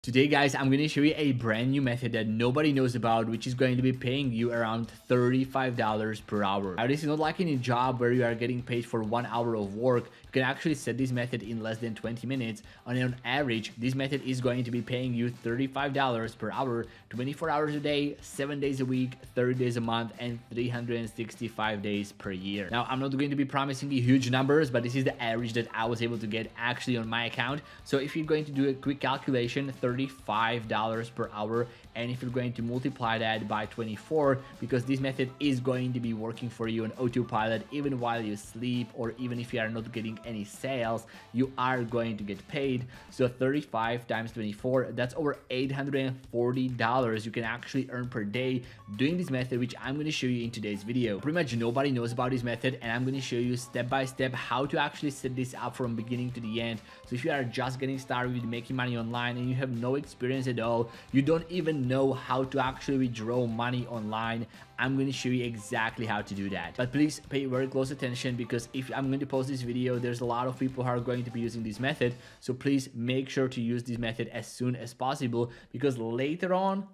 Today guys, I'm going to show you a brand new method that nobody knows about, which is going to be paying you around $35 per hour. Now this is not like any job where you are getting paid for 1 hour of work. You can actually set this method in less than 20 minutes, and on average this method is going to be paying you $35 per hour, 24 hours a day, 7 days a week, 30 days a month, and 365 days per year. Now I'm not going to be promising you huge numbers, but this is the average that I was able to get actually on my account. So if you're going to do a quick calculation, $35 per hour, and if you're going to multiply that by 24, because this method is going to be working for you on autopilot even while you sleep, or even if you are not getting any sales, you are going to get paid. So 35 times 24, that's over $840 you can actually earn per day doing this method, which I'm going to show you in today's video. Pretty much nobody knows about this method, and I'm going to show you step by step how to actually set this up from beginning to the end. So if you are just getting started with making money online and you have no experience at all, you don't even know how to actually withdraw money online, I'm going to show you exactly how to do that. But please pay very close attention, because if I'm going to post this video, there's a lot of people who are going to be using this method. So please make sure to use this method as soon as possible, because later on,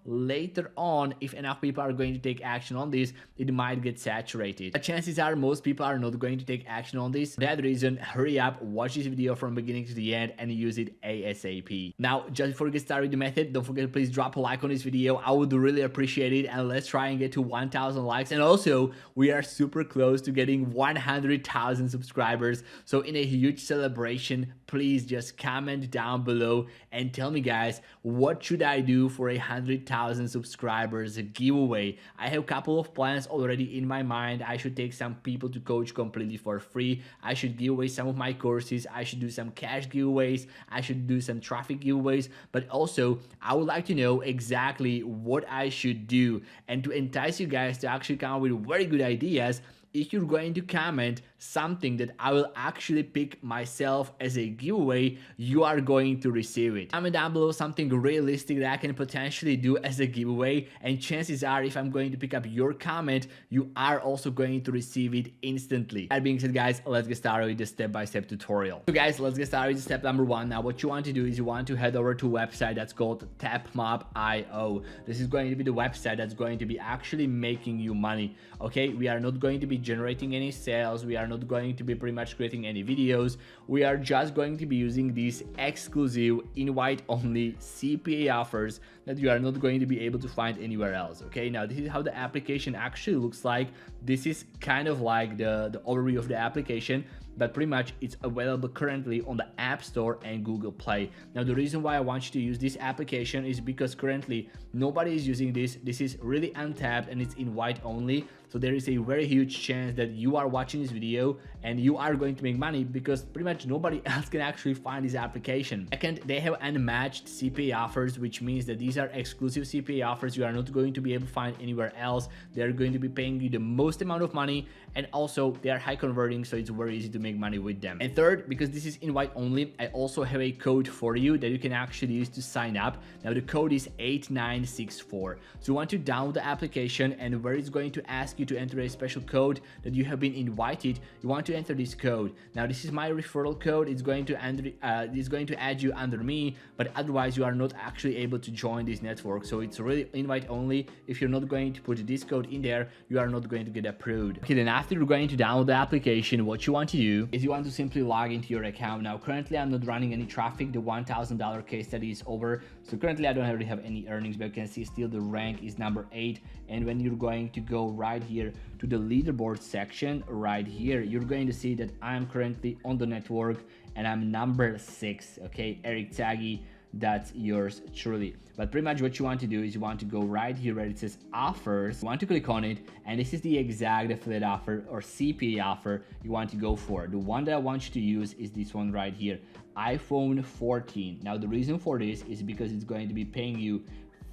if enough people are going to take action on this, it might get saturated. But chances are most people are not going to take action on this. For that reason, hurry up, watch this video from beginning to the end and use it ASAP. Now, just before we get started with the method, don't forget to please drop a like on this video. I would really appreciate it, and let's try and get to 1,000 likes. And also, we are super close to getting 100,000 subscribers. So in a huge celebration, please just comment down below and tell me, guys, what should I do for 100,000 subscribers giveaway? I have a couple of plans already in my mind. I should take some people to coach completely for free. I should give away some of my courses. I should do some cash giveaways. I should do some traffic giveaways. But also, I would like to know exactly what I should do. And to entice you guys to actually come up with very good ideas, if you're going to comment something that I will actually pick myself as a giveaway, you are going to receive it. Comment down below something realistic that I can potentially do as a giveaway, and chances are if I'm going to pick up your comment, you are also going to receive it instantly. That being said, guys, let's get started with the step-by-step tutorial. So guys, let's get started with step number 1. Now what you want to do is you want to head over to a website that's called tapmob.io. This is going to be the website that's going to be actually making you money. Okay, we are not going to be generating any sales. We are not going to be pretty much creating any videos. We are just going to be using these exclusive invite only CPA offers that you are not going to be able to find anywhere else. Okay, now this is how the application actually looks like. This is kind of like the overview of the application, but pretty much it's available currently on the App Store and Google Play. Now the reason why I want you to use this application is because currently nobody is using this. This is really untapped and it's invite only. So there is a very huge chance that you are watching this video and you are going to make money, because pretty much nobody else can actually find this application. Second, they have unmatched CPA offers, which means that these are exclusive CPA offers you are not going to be able to find anywhere else. They're going to be paying you the most amount of money, and also they are high converting, so it's very easy to make money with them. And third, because this is invite only, I also have a code for you that you can actually use to sign up. Now the code is 8964. So you want to download the application, and where it's going to ask you to enter a special code that you have been invited, you want to enter this code. Now this is my referral code. It's going to add you under me, but otherwise you are not actually able to join this network. So it's really invite only. If you're not going to put this code in there, you are not going to get approved. Okay, then after you're going to download the application, what you want to do is you want to simply log into your account. Now currently I'm not running any traffic. The $1,000 case study is over, so currently I don't really have any earnings, but you can see still the rank is number 8. And when you're going to go right here to the leaderboard section right here, you're going to see that I'm currently on the network and I'm number 6. Okay, Erik Cagi, that's yours truly. But pretty much what you want to do is you want to go right here where it says offers. You want to click on it, and this is the exact affiliate offer or CPA offer you want to go for. The one that I want you to use is this one right here, iPhone 14. Now the reason for this is because it's going to be paying you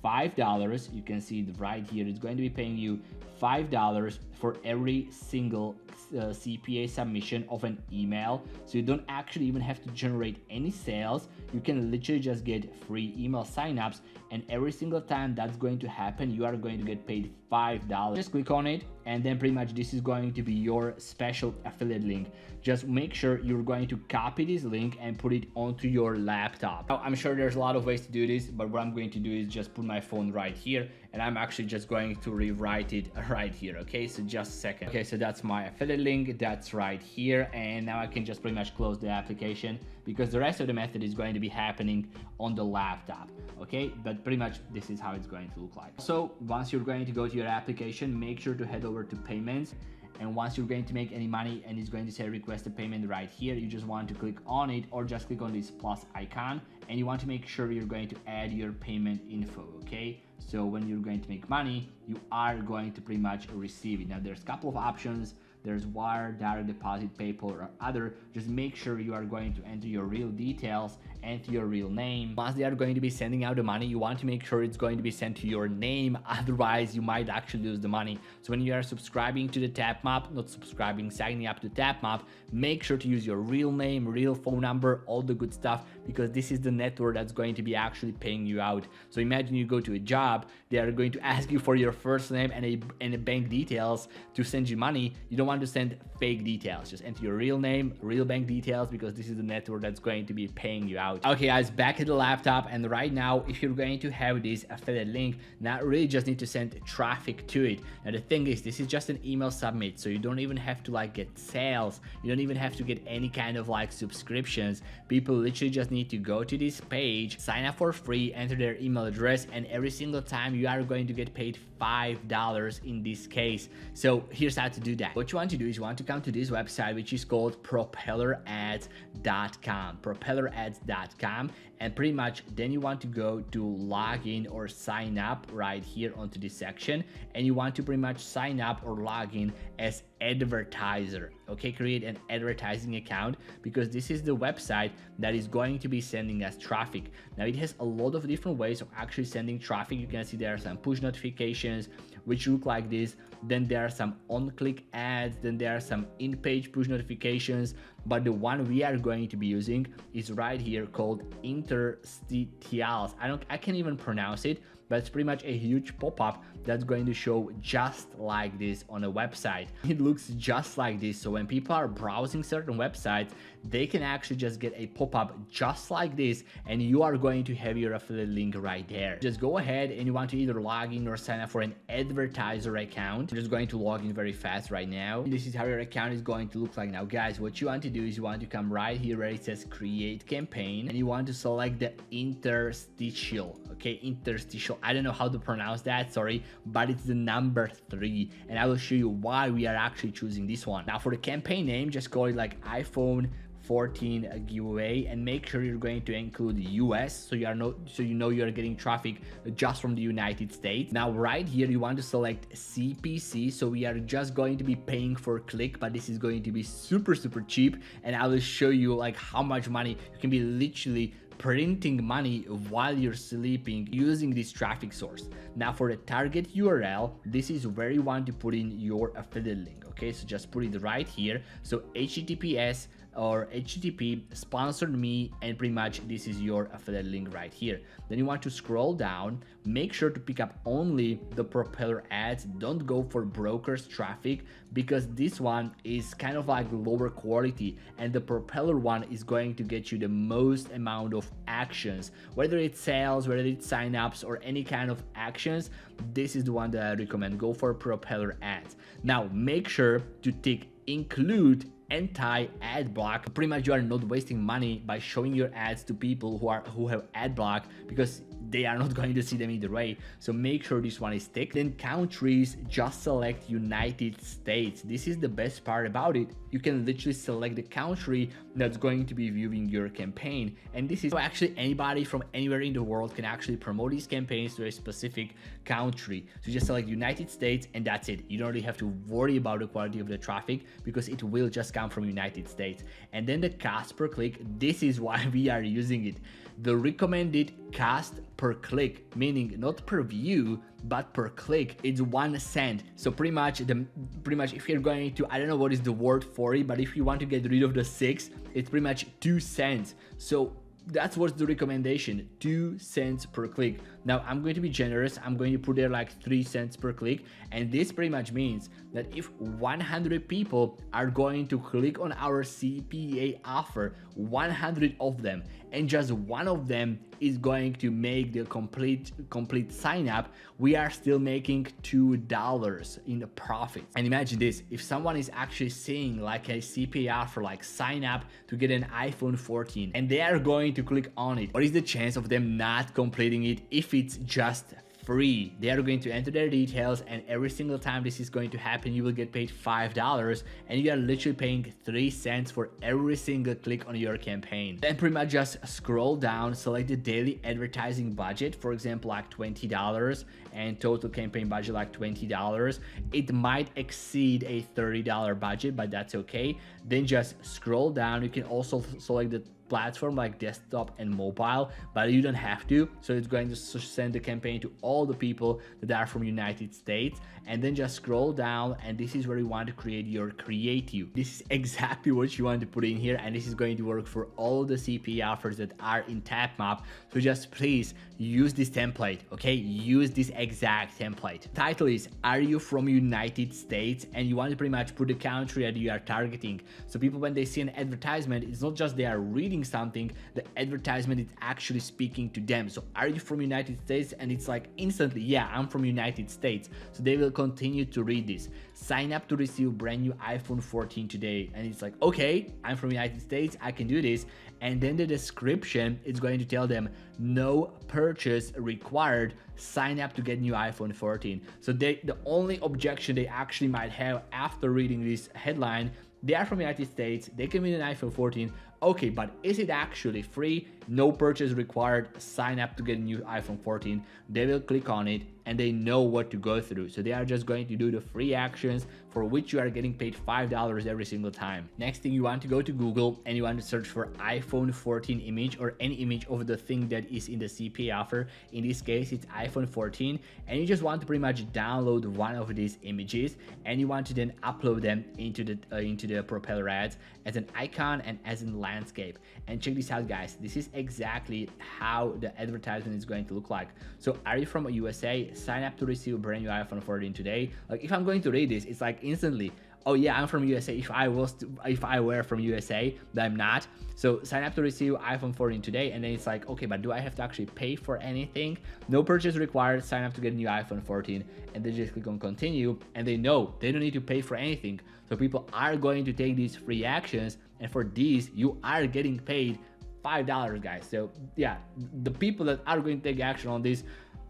$5. You can see it right here. It's going to be paying you $5 for every single CPA submission of an email. So you don't actually even have to generate any sales. You can literally just get free email signups, and every single time that's going to happen, you are going to get paid $5. Just click on it, and then pretty much this is going to be your special affiliate link. Just make sure you're going to copy this link and put it onto your laptop. Now, I'm sure there's a lot of ways to do this, but what I'm going to do is just put my phone right here, and I'm actually just going to rewrite it right here. Okay, so just a second. Okay, so that's my affiliate link, that's right here, and now I can just pretty much close the application because the rest of the method is going to be happening on the laptop. Okay, but pretty much this is how it's going to look like. So once you're going to go to your application, make sure to head over to payments, and once you're going to make any money and it's going to say request a payment right here, you just want to click on it or just click on this plus icon, and you want to make sure you're going to add your payment info. Okay, so when you're going to make money, you are going to pretty much receive it. Now there's a couple of options. There's wire, direct deposit, PayPal, or other. Just make sure you are going to enter your real details, enter your real name. Once they are going to be sending out the money, you want to make sure it's going to be sent to your name, otherwise you might actually lose the money. So when you are subscribing to the TapMap, not subscribing, signing up to TapMap, make sure to use your real name, real phone number, all the good stuff, because this is the network that's going to be actually paying you out. So imagine you go to a job, they are going to ask you for your first name and a bank details to send you money. You don't want to send fake details. Just enter your real name, real bank details, because this is the network that's going to be paying you out. Okay guys, back at the laptop, and right now if you're going to have this affiliate link, now really just need to send traffic to it. Now the thing is, this is just an email submit, so you don't even have to like get sales, you don't even have to get any kind of like subscriptions. People literally just need to go to this page, sign up for free, enter their email address, and every single time you are going to get paid $5 in this case. So here's how to do that. What you want to do is you want to come to this website, which is called propellerads.com, and pretty much then you want to go to login or sign up right here onto this section, and you want to pretty much sign up or log in as advertiser. Okay, create an advertising account, because this is the website that is going to be sending us traffic. Now it has a lot of different ways of actually sending traffic. You can see there are some push notifications which look like this, then there are some on-click ads, then there are some in-page push notifications, but the one we are going to be using is right here called interstitials. I can't even pronounce it, but it's pretty much a huge pop-up that's going to show just like this on a website. It looks just like this, so when people are browsing certain websites, they can actually just get a pop-up just like this, and you are going to have your affiliate link right there. Just go ahead and you want to either log in or sign up for an advertiser account. I'm just going to log in very fast right now. This is how your account is going to look like. Now guys, what you want to do is you want to come right here where it says create campaign, and you want to select the interstitial. Okay, interstitial, I don't know how to pronounce that, sorry, but it's the number 3, and I will show you why we are actually choosing this one. Now for the campaign name, just call it like iPhone 14 giveaway, and make sure you're going to include US, so you know you are getting traffic just from the United States. Now right here you want to select CPC, so we are just going to be paying for click, but this is going to be super cheap, and I will show you like how much money you can be literally printing money while you're sleeping using this traffic source. Now for the target URL, this is where you want to put in your affiliate link. Okay, so just put it right here. So HTTPS or HTTP sponsored me, and pretty much this is your affiliate link right here. Then you want to scroll down, make sure to pick up only the Propeller ads, don't go for brokers traffic, because this one is kind of like lower quality, and the Propeller one is going to get you the most amount of actions, whether it's sales, whether it's signups, or any kind of actions. This is the one that I recommend. Go for Propeller ads. Now make sure to tick include anti-ad block. Pretty much you are not wasting money by showing your ads to people who have ad block, because they are not going to see them either way. So make sure this one is ticked. Then countries, just select United States. This is the best part about it. You can literally select the country that's going to be viewing your campaign, and this is so actually anybody from anywhere in the world can actually promote these campaigns to a specific country. So you just select United States, and that's it. You don't really have to worry about the quality of the traffic, because it will just come from United States. And then the cost per click, this is why we are using it. The recommended cost per click, meaning not per view but per click, it's 1 cent. So pretty much if you're going to, I don't know what is the word for it, but if you want to get rid of the 6, it's pretty much 2 cents. So that's what's the recommendation, 2 cents per click. Now I'm going to be generous, I'm going to put there like 3 cents per click, and this pretty much means that if 100 people are going to click on our CPA offer, 100 of them, and just one of them is going to make the complete sign up, we are still making $2 in the profit. And imagine this, if someone is actually seeing like a CPA offer, like sign up to get an iPhone 14, and they are going to click on it, what is the chance of them not completing it if it's just free? They are going to enter their details, and every single time this is going to happen, you will get paid $5, and you are literally paying 3 cents for every single click on your campaign. Then pretty much just scroll down, select the daily advertising budget, for example like $20, and total campaign budget like $20. It might exceed a $30 budget, but that's okay. Then just scroll down. You can also select the platform like desktop and mobile, but you don't have to. So it's going to send the campaign to all the people that are from United States, and then just scroll down, and this is where you want to create your creative. This is exactly what you want to put in here, and this is going to work for all the CPA offers that are in TapMap. So just please use this template, okay? Use this exact template. Title is, are you from United States? And you want to pretty much put the country that you are targeting. So people, when they see an advertisement, it's not just they are reading something, the advertisement is actually speaking to them. So are you from United States? And it's like instantly, yeah, I'm from United States. So they will continue to read this. Sign up to receive brand new iPhone 14 today. And it's like, okay, I'm from United States, I can do this. And then the description is going to tell them no purchase required, sign up to get new iPhone 14. So the only objection they actually might have after reading this headline, they are from United States, they can win an iPhone 14. Okay, but is it actually free? No purchase required, sign up to get a new iPhone 14. They will click on it and they know what to go through. So they are just going to do the free actions for which you are getting paid $5 every single time. Next thing, you want to go to Google and you want to search for iPhone 14 image or any image of the thing that is in the CPA offer. In this case, it's iPhone 14, and you just want to pretty much download one of these images, and you want to then upload them into the propeller ads as an icon and as in landscape. And check this out, guys. This is exactly how the advertisement is going to look like. So are you from USA? Sign up to receive a brand new iPhone 14 today. Like if I'm going to read this, it's like instantly, oh yeah, I'm from USA. If I were from USA, but I'm not. So sign up to receive iPhone 14 today, and then it's like, okay, but do I have to actually pay for anything? No purchase required, sign up to get a new iPhone 14, and then just click on continue, and they know they don't need to pay for anything. So people are going to take these free actions, and for these, you are getting paid $5, guys. So yeah, the people that are going to take action on this,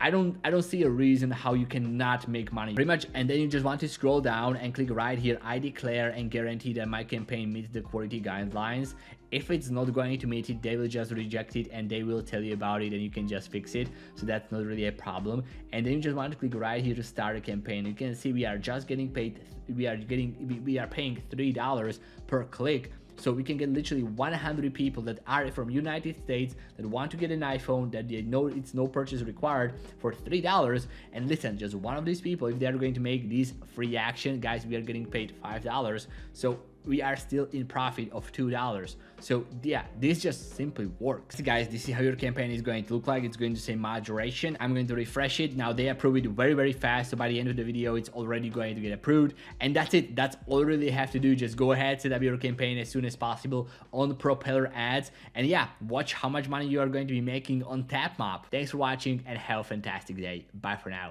I don't see a reason how you cannot make money pretty much. And then you just want to scroll down and click right here, I declare and guarantee that my campaign meets the quality guidelines. If it's not going to meet it, they will just reject it and they will tell you about it, and you can just fix it. So that's not really a problem. And then you just want to click right here to start a campaign. You can see we are just getting paid, we are paying $3 per click. So we can get literally 100 people that are from United States that want to get an iPhone, that they know it's no purchase required, for $3. And listen, just one of these people, if they're going to make this free action, guys, we are getting paid $5. So we are still in profit of $2. So yeah, this just simply works. So guys, this is how your campaign is going to look like. It's going to say moderation. I'm going to refresh it. Now they approve it very fast. So by the end of the video, it's already going to get approved. And that's it. That's all you really have to do. Just go ahead, set up your campaign as soon as possible on Propeller Ads. And yeah, watch how much money you are going to be making on TapMap. Thanks for watching and have a fantastic day. Bye for now.